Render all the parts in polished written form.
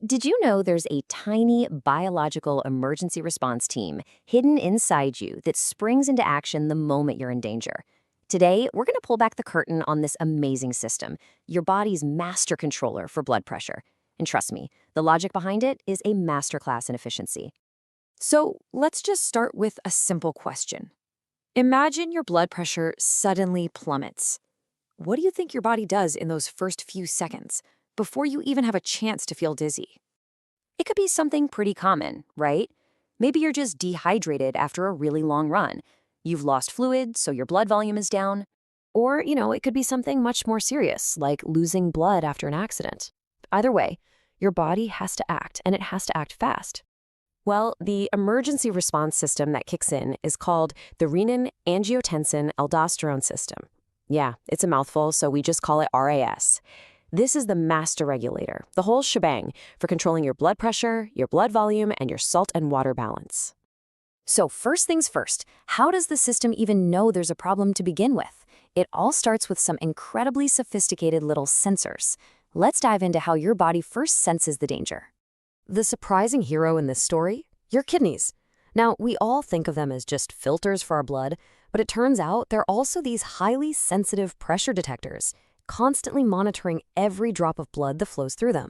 Did you know there's a tiny biological emergency response team hidden inside you that springs into action the moment you're in danger? Today, we're going to pull back the curtain on this amazing system, your body's master controller for blood pressure. And trust me, the logic behind it is a masterclass in efficiency. So let's just start with a simple question. Imagine your blood pressure suddenly plummets. What do you think your body does in those first few seconds, before you even have a chance to feel dizzy? It could be something pretty common, right? Maybe you're just dehydrated after a really long run. You've lost fluid, so your blood volume is down. Or, it could be something much more serious, like losing blood after an accident. Either way, your body has to act, and it has to act fast. Well, the emergency response system that kicks in is called the Renin Angiotensin Aldosterone System. Yeah, it's a mouthful, so we just call it RAAS. This is the master regulator, the whole shebang, for controlling your blood pressure, your blood volume, and your salt and water balance. So first things first, how does the system even know there's a problem to begin with? It all starts with some incredibly sophisticated little sensors. Let's dive into how your body first senses the danger. The surprising hero in this story? Your kidneys. Now, we all think of them as just filters for our blood, but it turns out they're also these highly sensitive pressure detectors, constantly monitoring every drop of blood that flows through them.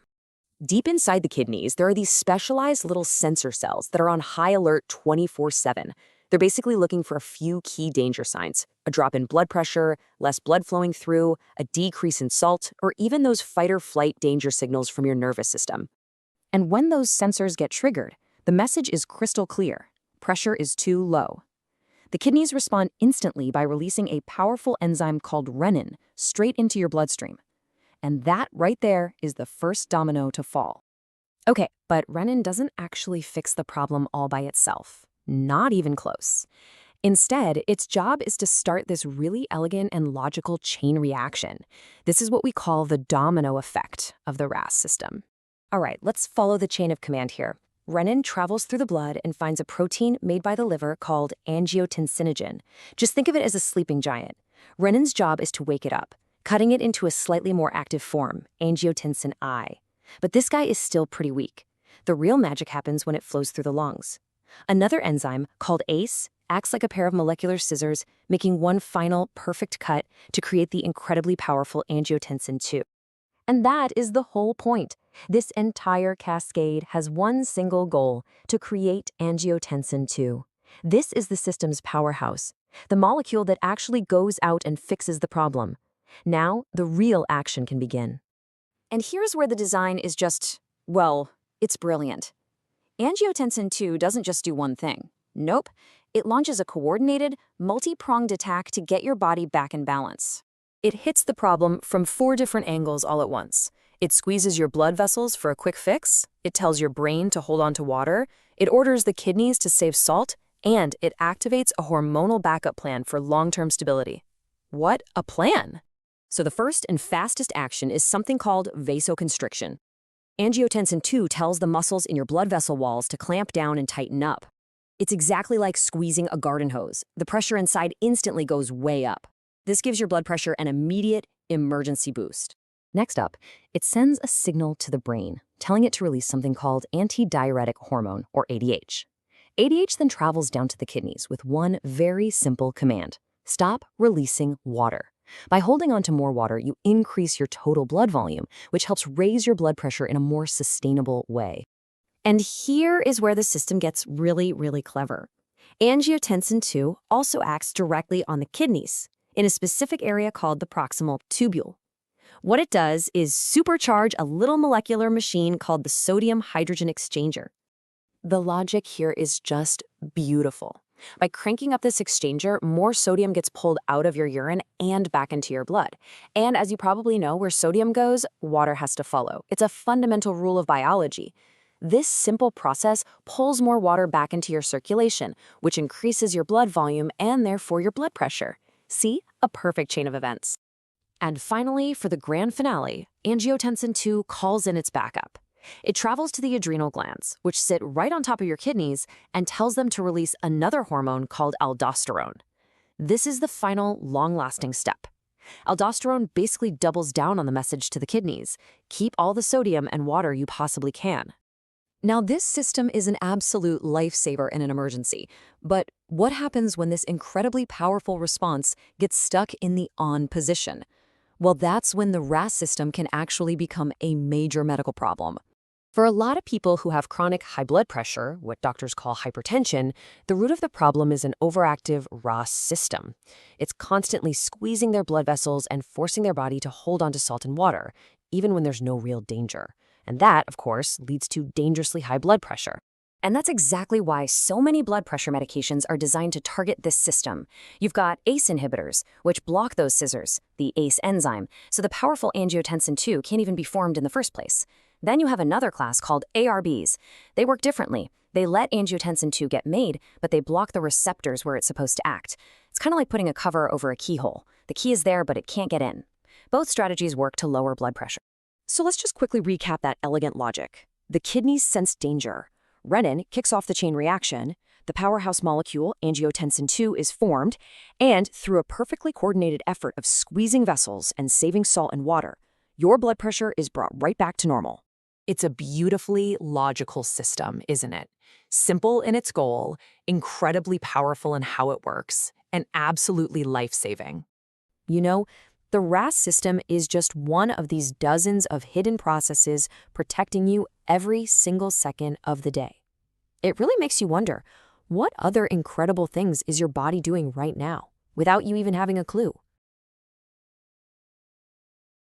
Deep inside the kidneys, there are these specialized little sensor cells that are on high alert 24/7. They're basically looking for a few key danger signs: a drop in blood pressure, less blood flowing through, a decrease in salt, or even those fight-or-flight danger signals from your nervous system. And when those sensors get triggered, the message is crystal clear: pressure is too low. The kidneys respond instantly by releasing a powerful enzyme called renin straight into your bloodstream. And that right there is the first domino to fall. Okay, but renin doesn't actually fix the problem all by itself. Not even close. Instead, its job is to start this really elegant and logical chain reaction. This is what we call the domino effect of the RAAS system. All right, let's follow the chain of command here. Renin travels through the blood and finds a protein made by the liver called Angiotensinogen. Just think of it as a sleeping giant. Renin's job is to wake it up, cutting it into a slightly more active form, angiotensin I. But this guy is still pretty weak. The real magic happens when it flows through the lungs. Another enzyme, called ACE, acts like a pair of molecular scissors, making one final, perfect cut to create the incredibly powerful angiotensin II. And that is the whole point. This entire cascade has one single goal: to create angiotensin II. This is the system's powerhouse, the molecule that actually goes out and fixes the problem. Now, the real action can begin. And here's where the design is just, well, it's brilliant. Angiotensin II doesn't just do one thing. Nope, it launches a coordinated, multi-pronged attack to get your body back in balance. It hits the problem from 4 different angles all at once. It squeezes your blood vessels for a quick fix, it tells your brain to hold on to water, it orders the kidneys to save salt, and it activates a hormonal backup plan for long-term stability. What a plan! So the first and fastest action is something called vasoconstriction. Angiotensin II tells the muscles in your blood vessel walls to clamp down and tighten up. It's exactly like squeezing a garden hose. The pressure inside instantly goes way up. This gives your blood pressure an immediate emergency boost. Next up, it sends a signal to the brain, telling it to release something called antidiuretic hormone, or ADH. ADH then travels down to the kidneys with one very simple command: stop releasing water. By holding on to more water, you increase your total blood volume, which helps raise your blood pressure in a more sustainable way. And here is where the system gets really, really clever. Angiotensin II also acts directly on the kidneys, in a specific area called the proximal tubule. What it does is supercharge a little molecular machine called the sodium-hydrogen exchanger. The logic here is just beautiful. By cranking up this exchanger, more sodium gets pulled out of your urine and back into your blood. And as you probably know, where sodium goes, water has to follow. It's a fundamental rule of biology. This simple process pulls more water back into your circulation, which increases your blood volume and therefore your blood pressure. See? A perfect chain of events. And finally, for the grand finale, angiotensin II calls in its backup. It travels to the adrenal glands, which sit right on top of your kidneys, and tells them to release another hormone called aldosterone. This is the final, long-lasting step. Aldosterone basically doubles down on the message to the kidneys. Keep all the sodium and water you possibly can. Now, this system is an absolute lifesaver in an emergency. But what happens when this incredibly powerful response gets stuck in the on position? Well, that's when the RAAS system can actually become a major medical problem. For a lot of people who have chronic high blood pressure, what doctors call hypertension, the root of the problem is an overactive RAAS system. It's constantly squeezing their blood vessels and forcing their body to hold onto salt and water, even when there's no real danger. And that, of course, leads to dangerously high blood pressure. And that's exactly why so many blood pressure medications are designed to target this system. You've got ACE inhibitors, which block those scissors, the ACE enzyme, so the powerful Angiotensin II can't even be formed in the first place. Then you have another class called ARBs. They work differently. They let Angiotensin II get made, but they block the receptors where it's supposed to act. It's kind of like putting a cover over a keyhole. The key is there, but it can't get in. Both strategies work to lower blood pressure. So let's just quickly recap that elegant logic. The kidneys sense danger. Renin kicks off the chain reaction. The powerhouse molecule, angiotensin II, is formed. And through a perfectly coordinated effort of squeezing vessels and saving salt and water, your blood pressure is brought right back to normal. It's a beautifully logical system, isn't it? Simple in its goal, incredibly powerful in how it works, and absolutely life-saving. You know, the RAAS system is just one of these dozens of hidden processes protecting you every single second of the day. It really makes you wonder, what other incredible things is your body doing right now, without you even having a clue?